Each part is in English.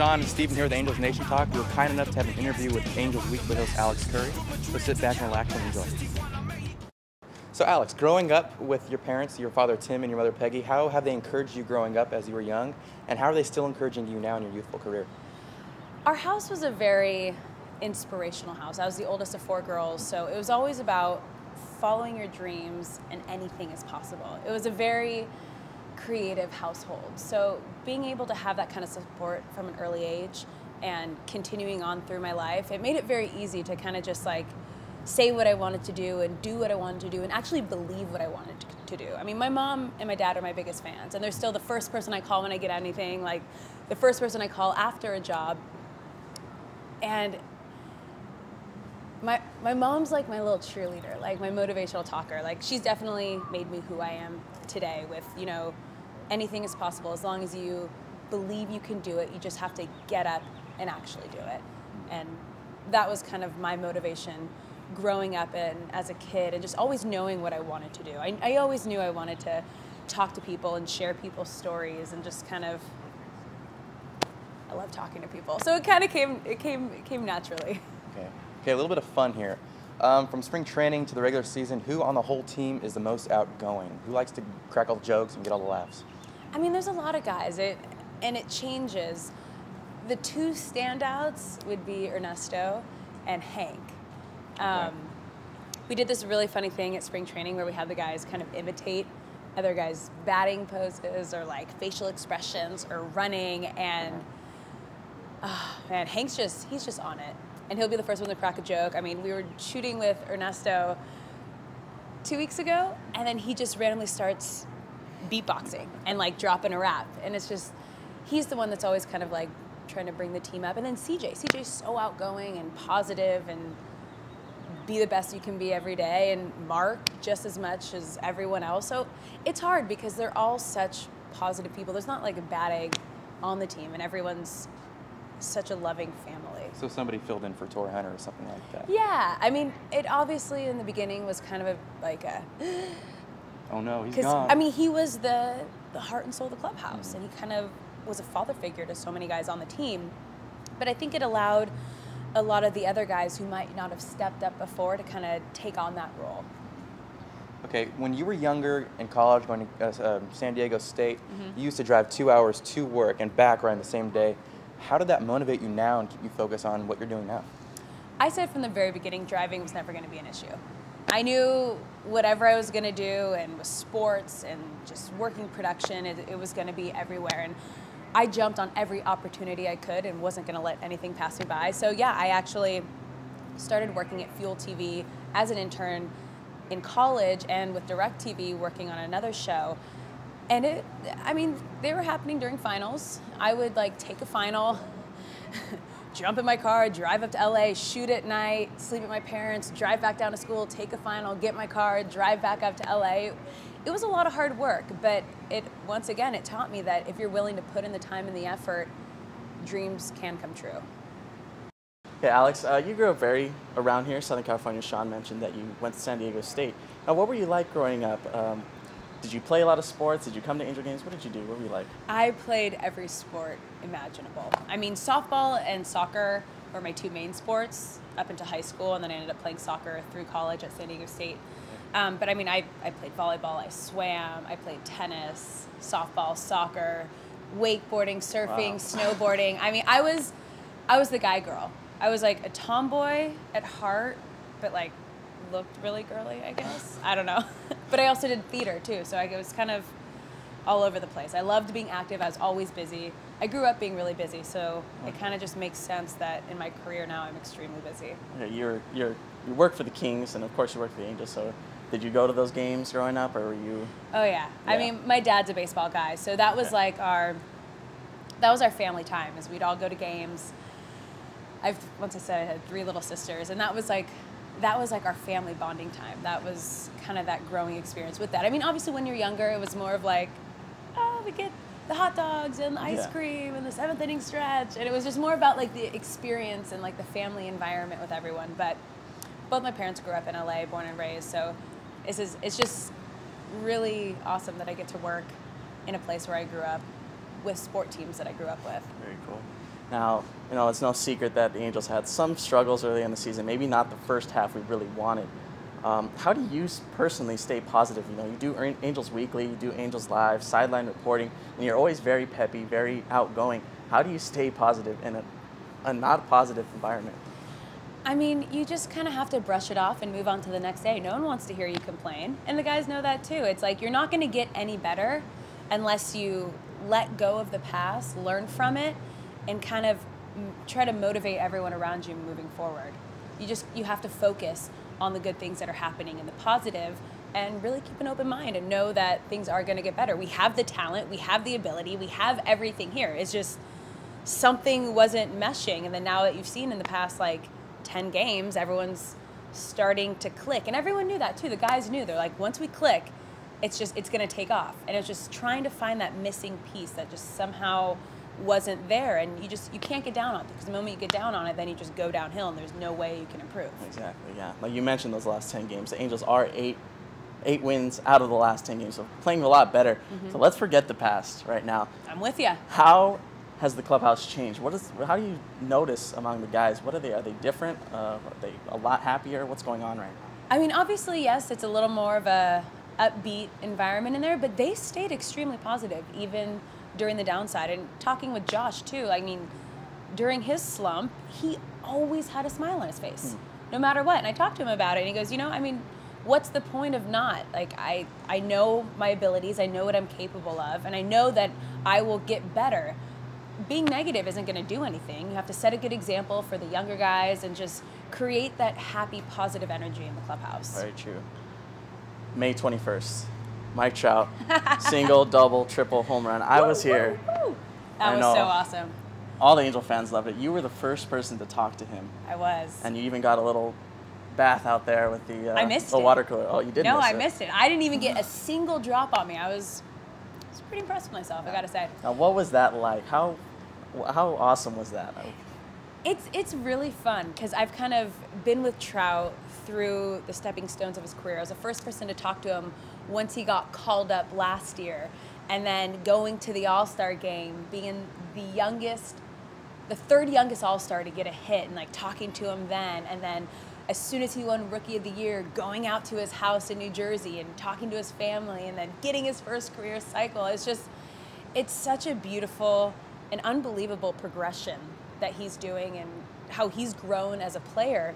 Sean and Stephen here with Angels Nation Talk. We were kind enough to have an interview with Angels Weekly host Alex Curry. So sit back and relax and enjoy. So Alex, growing up with your parents, your father Tim and your mother Peggy, how have they encouraged you growing up as you were young? And how are they still encouraging you now in your youthful career? Our house was a very inspirational house. I was the oldest of 4 girls, so it was always about following your dreams and anything is possible. It was a very creative household. So being able to have that kind of support from an early age and continuing on through my life, it made it very easy to kind of just like say what I wanted to do and do what I wanted to do and actually believe what I wanted to do. I mean, my mom and my dad are my biggest fans, and they're still the first person I call when I get anything, like the first person I call after a job. And my mom's like my little cheerleader, like my motivational talker. Like she's definitely made me who I am today with, you know, anything is possible as long as you believe you can do it. You just have to get up and actually do it. And that was kind of my motivation growing up and as a kid and just always knowing what I wanted to do. I always knew I wanted to talk to people and share people's stories and just kind of, I love talking to people. So it kind of came naturally. Okay, a little bit of fun here. From spring training to the regular season, who on the whole team is the most outgoing? Who likes to crack all the jokes and get all the laughs? I mean, there's a lot of guys, and it changes. The 2 standouts would be Ernesto and Hank. We did this really funny thing at spring training where we had the guys kind of imitate other guys' batting poses or like facial expressions or running, and man, he's just on it. And he'll be the first one to crack a joke. I mean, we were shooting with Ernesto 2 weeks ago, and then he just randomly starts beatboxing and like dropping a rap. And it's just, he's the one that's always kind of like trying to bring the team up. And then CJ's so outgoing and positive and be the best you can be every day. And Mark, just as much as everyone else. So it's hard because they're all such positive people. There's not like a bad egg on the team, and everyone's such a loving family. So somebody filled in for Torrey Hunter or something like that? Yeah, I mean, it obviously in the beginning was kind of oh no, he's gone. I mean, he was the heart and soul of the clubhouse, and he kind of was a father figure to so many guys on the team. But I think it allowed a lot of the other guys who might not have stepped up before to kind of take on that role. Okay, when you were younger in college, going to San Diego State, you used to drive 2 hours to work and back right in the same day. How did that motivate you now and keep you focused on what you're doing now? I said from the very beginning, driving was never going to be an issue. I knew whatever I was going to do, and with sports and just working production, it was going to be everywhere. And I jumped on every opportunity I could and wasn't going to let anything pass me by. So yeah, I actually started working at Fuel TV as an intern in college, and with DirecTV working on another show. And they were happening during finals. I would like take a final, jump in my car, drive up to LA, shoot at night, sleep at my parents', drive back down to school, take a final, get my car, drive back up to LA. It was a lot of hard work, but once again, it taught me that if you're willing to put in the time and the effort, dreams can come true. Yeah, Alex, you grew up very around here, Southern California. Sean mentioned that you went to San Diego State. Now, what were you like growing up? Did you play a lot of sports? Did you come to Angel games? What did you do? What were you like? I played every sport imaginable. I mean, softball and soccer were my 2 main sports up into high school, and then I ended up playing soccer through college at San Diego State. But I mean, I played volleyball, I swam, I played tennis, softball, soccer, wakeboarding, surfing, snowboarding. I mean, I was the guy girl. I was like a tomboy at heart, but like looked really girly, I guess. I don't know. But I also did theater too, so I was kind of all over the place. I loved being active. I was always busy. I grew up being really busy, so it kind of just makes sense that in my career now I'm extremely busy. Yeah, you work for the Kings, and of course you work for the Angels, so did you go to those games growing up, or were you? Oh yeah. I mean, my dad's a baseball guy, so that was like that was our family time, as we'd all go to games. Once I said I had 3 little sisters, and that was like our family bonding time. That was kind of that growing experience with that. I mean, obviously when you're younger, it was more of like, oh, we get the hot dogs and the ice cream and the 7th inning stretch. And it was just more about like the experience and like the family environment with everyone. But both my parents grew up in LA, born and raised. So it's just really awesome that I get to work in a place where I grew up with sport teams that I grew up with. Very cool. Now, it's no secret that the Angels had some struggles early in the season, maybe not the first half we really wanted. How do you personally stay positive? You do Angels Weekly, you do Angels Live, sideline reporting, and you're always very peppy, very outgoing. How do you stay positive in a not positive environment? I mean, you just kind of have to brush it off and move on to the next day. No one wants to hear you complain, and the guys know that too. It's like you're not going to get any better unless you let go of the past, learn from it, and kind of try to motivate everyone around you moving forward. You have to focus on the good things that are happening and the positive, and really keep an open mind and know that things are going to get better. We have the talent, we have the ability, we have everything here. It's just something wasn't meshing, and then now that you've seen in the past 10 games, everyone's starting to click, and everyone knew that too. The guys knew. They're like, once we click, it's going to take off, and it's just trying to find that missing piece that just somehow wasn't there, and you can't get down on it, because the moment you get down on it, then you just go downhill, and there's no way you can improve. Exactly. Yeah. Like you mentioned, those last 10 games, the Angels are eight wins out of the last 10 games, so playing a lot better. So let's forget the past right now. I'm with you. How has the clubhouse changed? How do you notice among the guys? What are they? Are they different? Are they a lot happier? What's going on right now? I mean, obviously, yes, it's a little more of a upbeat environment in there, but they stayed extremely positive, even during the downside. And talking with Josh, too, I mean, during his slump, he always had a smile on his face, no matter what. And I talked to him about it, and he goes, I mean, what's the point of not? I know my abilities, I know what I'm capable of, and I know that I will get better. Being negative isn't going to do anything. You have to set a good example for the younger guys and just create that happy, positive energy in the clubhouse. Very true. May 21st, Mike Trout, single, double, triple, home run. I was here. That was so awesome. All the Angel fans loved it. You were the first person to talk to him. I was. And you even got a little bath out there with I missed it. water cooler. Oh, you did No, miss I it. missed it. I didn't even get a single drop on me. I was pretty impressed with myself, I got to say. Now, what was that like? How awesome was that? It's really fun, because I've kind of been with Trout through the stepping stones of his career. I was the first person to talk to him once he got called up last year, and then going to the All-Star game, being the third youngest All-Star to get a hit, and talking to him then, and then as soon as he won Rookie of the Year, going out to his house in New Jersey and talking to his family, and then getting his first career cycle. It's such a beautiful and unbelievable progression that he's doing, and how he's grown as a player.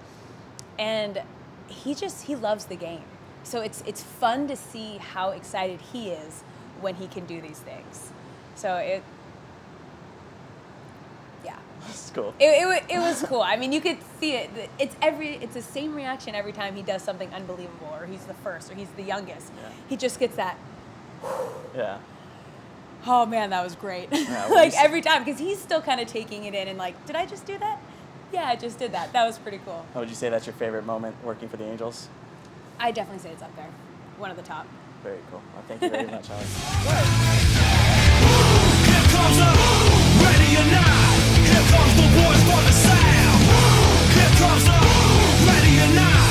And he loves the game. So it's fun to see how excited he is when he can do these things. So it's cool. It was cool. I mean, you could see it. It's the same reaction every time he does something unbelievable, or he's the first, or he's the youngest. Yeah. He just gets that. Yeah. Oh man, that was great. Yeah, every time, because he's still kind of taking it in and did I just do that? Yeah, I just did that. That was pretty cool. How would you say that's your favorite moment working for the Angels? I definitely say it's up there. One of the top. Very cool. Well, thank you very much, Alex. Here comes the ready or not. Here comes the boys for the sound. Here comes the ready or not.